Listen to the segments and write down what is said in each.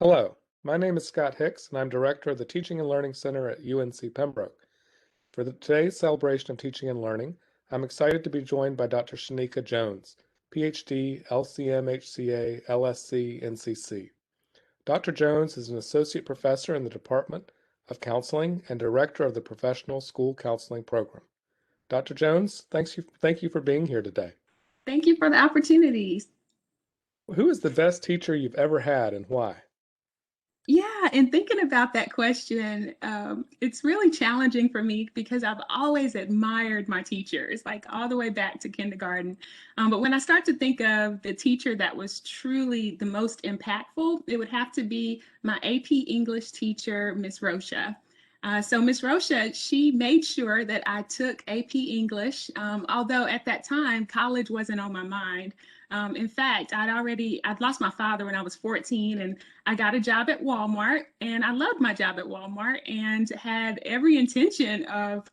Hello, my name is Scott Hicks, and I'm Director of the Teaching and Learning Center at UNC Pembroke. For today's celebration of teaching and learning, I'm excited to be joined by Dr. Shenika Jones, PhD, LCMHCA, LSC, NCC. Dr. Jones is an Associate Professor in the Department of Counseling and Director of the Professional School Counseling Program. Dr. Jones, thank you for being here today. Thank you for the opportunities. Who is the best teacher you've ever had and why? Yeah, and thinking about that question, it's really challenging for me because I've always admired my teachers, like all the way back to kindergarten. But when I start to think of the teacher that was truly the most impactful, it would have to be my AP English teacher, Miss Rocha. So Miss Rocha, she made sure that I took AP English, although at that time college wasn't on my mind. In fact, I'd lost my father when I was 14, and I got a job at Walmart, and I loved my job at Walmart and had every intention of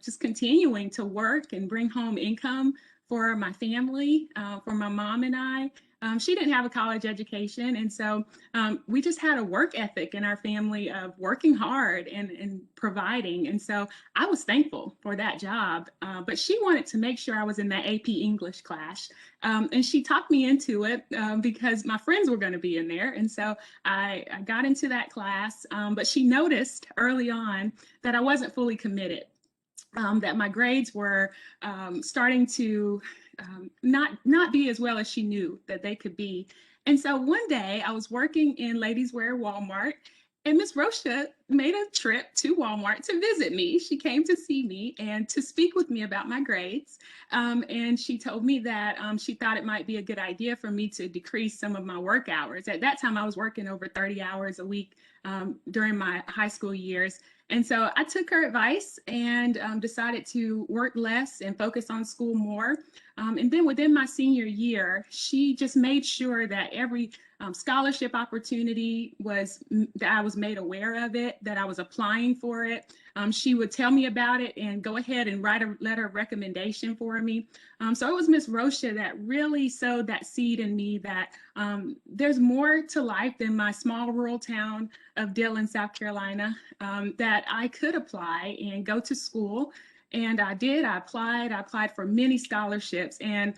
just continuing to work and bring home income for my family, for my mom and I. She didn't have a college education, and so we just had a work ethic in our family of working hard and providing. And so I was thankful for that job, but she wanted to make sure I was in that AP English class. And she talked me into it because my friends were going to be in there. And so I got into that class, but she noticed early on that I wasn't fully committed. That my grades were starting to not be as well as she knew that they could be. And so one day I was working in Ladies Wear Walmart, and Miss Rocha made a trip to Walmart to visit me. She came to see me and to speak with me about my grades. And she told me that she thought it might be a good idea for me to decrease some of my work hours. At that time, I was working over 30 hours a week during my high school years. And so I took her advice and decided to work less and focus on school more. And then within my senior year, she just made sure that every scholarship opportunity that I was made aware of it, that I was applying for it. She would tell me about it and go ahead and write a letter of recommendation for me. So it was Miss Rocha that really sowed that seed in me that there's more to life than my small rural town of Dillon, South Carolina, that I could apply and go to school. And I did. I applied for many scholarships. And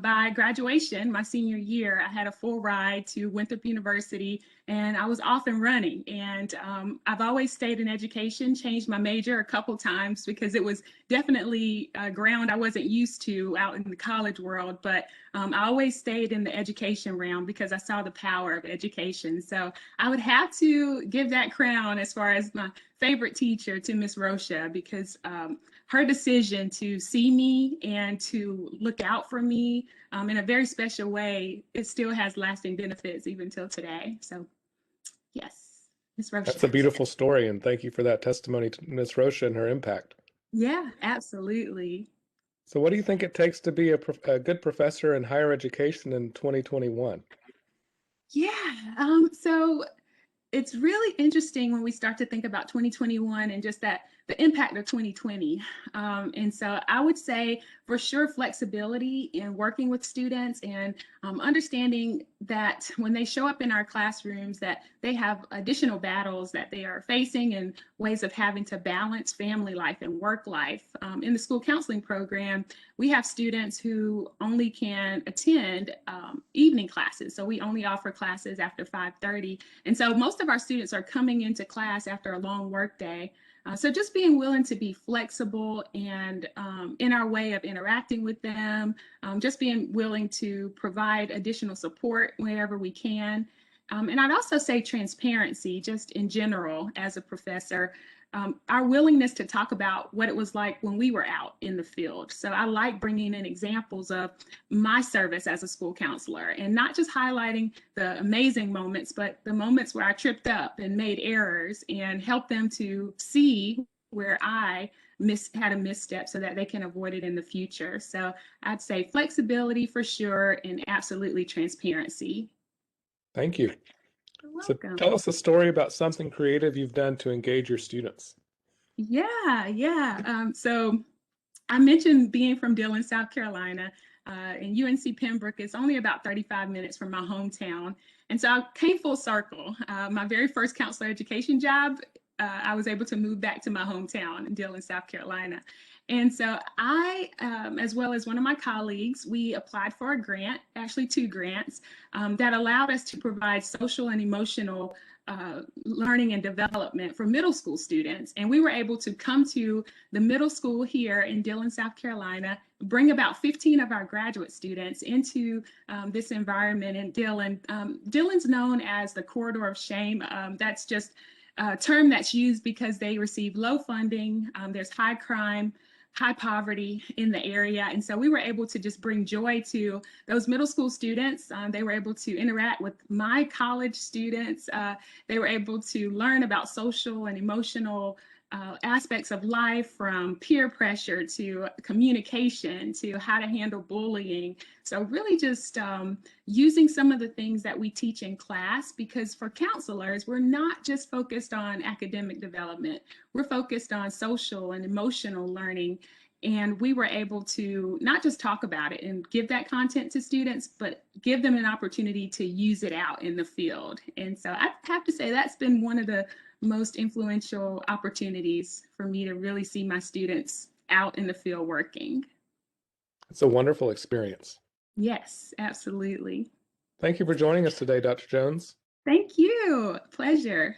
by graduation, my senior year, I had a full ride to Winthrop University, and I was off and running. And I've always stayed in education, changed my major a couple times because it was definitely ground I wasn't used to out in the college world. But I always stayed in the education realm because I saw the power of education. So I would have to give that crown as far as my favorite teacher to Miss Rocha because her decision to see me and to look out for me in a very special way, it still has lasting benefits even till today. So yes, Miss Rocha. That's a beautiful story, and thank you for that testimony to Ms. Rocha and her impact. Yeah, absolutely. So what do you think it takes to be a good professor in higher education in 2021? Yeah, so it's really interesting when we start to think about 2021 and just that the impact of 2020. And so I would say for sure flexibility in working with students and understanding that when they show up in our classrooms that they have additional battles that they are facing and ways of having to balance family life and work life. In the school counseling program, we have students who only can attend evening classes. So we only offer classes after 5:30. And so most of our students are coming into class after a long work day. So just being willing to be flexible and in our way of interacting with them, just being willing to provide additional support wherever we can. And I'd also say transparency, just in general, as a professor, our willingness to talk about what it was like when we were out in the field. So I like bringing in examples of my service as a school counselor and not just highlighting the amazing moments, but the moments where I tripped up and made errors and help them to see where I had a misstep so that they can avoid it in the future. So I'd say flexibility for sure and absolutely transparency. Thank you. You're So welcome. tell us a story about something creative you've done to engage your students. Yeah. So I mentioned being from Dillon, South Carolina. in UNC Pembroke. It's only about 35 minutes from my hometown. And so I came full circle. My very first counselor education job, I was able to move back to my hometown in Dillon, South Carolina. And so I, as well as one of my colleagues, we applied for a grant, actually 2 grants, that allowed us to provide social and emotional learning and development for middle school students. And we were able to come to the middle school here in Dillon, South Carolina, bring about 15 of our graduate students into this environment in Dillon. Dillon's known as the corridor of shame. That's just a term that's used because they receive low funding. There's high crime, high poverty in the area. And so we were able to just bring joy to those middle school students. They were able to interact with my college students. They were able to learn about social and emotional aspects of life, from peer pressure to communication to how to handle bullying. So really just using some of the things that we teach in class, because for counselors, we're not just focused on academic development. We're focused on social and emotional learning. And we were able to not just talk about it and give that content to students, but give them an opportunity to use it out in the field. And so I have to say that's been one of the most influential opportunities for me to really see my students out in the field working. It's a wonderful experience. Yes, absolutely. Thank you for joining us today, Dr. Jones. Thank you. Pleasure.